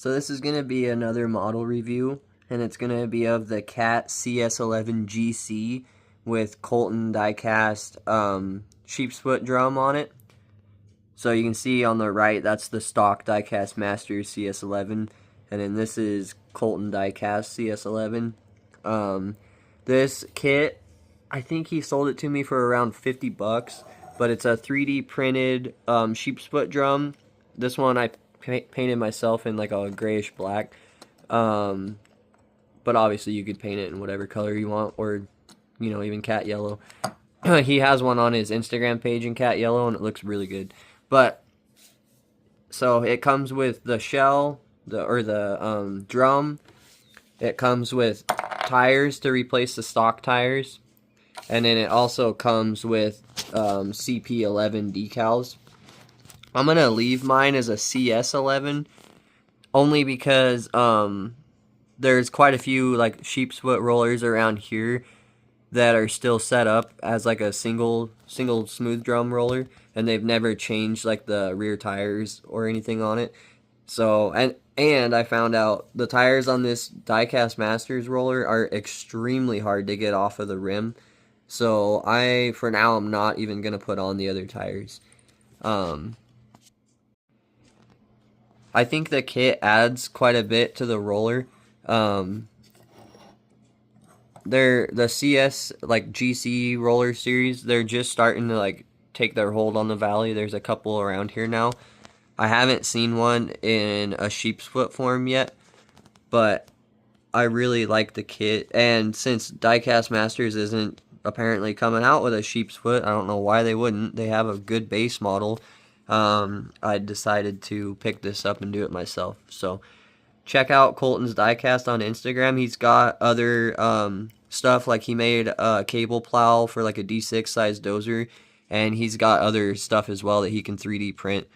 So this is going to be another model review, and it's going to be of the Cat CS11 GC with Colton diecast sheep's foot drum on it. So you can see on the right, that's the stock diecast Masters CS11, and then this is Colton diecast CS11. This kit, I think he sold it to me for around 50 bucks, but it's a 3D printed sheep's foot drum. This one I painted myself in like a grayish black, but obviously you could paint it in whatever color you want, or even cat yellow. He has one on his Instagram page in cat yellow, and it looks really good. But so it comes with the shell, the drum. It comes with tires to replace the stock tires, and then it also comes with CP11 decals. I'm gonna leave mine as a CS11 only because there's quite a few like sheep's foot rollers around here that are still set up as like a single smooth drum roller, and they've never changed like the rear tires or anything on it. So and I found out the tires on this diecast Masters roller are extremely hard to get off of the rim. So for now I'm not even gonna put on the other tires. I think the kit adds quite a bit to the roller. They're the CS like GC roller series. They're just starting to like take their hold on the valley. There's a couple around here now. I haven't seen one in a sheep's foot form yet, but I really like the kit. And since Diecast Masters isn't apparently coming out with a sheep's foot, I don't know why they wouldn't. They have a good base model. I decided to pick this up and do it myself. So check out Colton's diecast on Instagram. He's got other stuff, like he made a cable plow for like a D6 size dozer, and he's got other stuff as well that he can 3D print,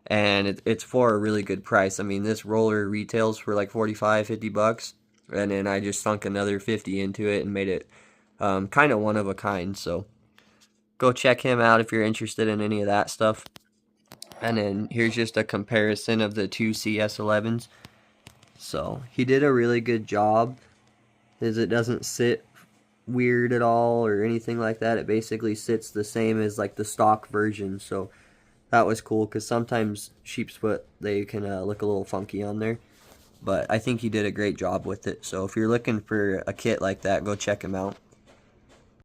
and it's for a really good price. I mean, this roller retails for like 45, 50 bucks, and then I just sunk another 50 into it and made it kind of one of a kind. So go check him out if you're interested in any of that stuff. And then here's just a comparison of the two CS11s. So he did a really good job, as it doesn't sit weird at all or anything like that. It basically sits the same as like the stock version. So that was cool, because sometimes sheep's foot, they can look a little funky on there, but I think he did a great job with it. So if you're looking for a kit like that, go check him out.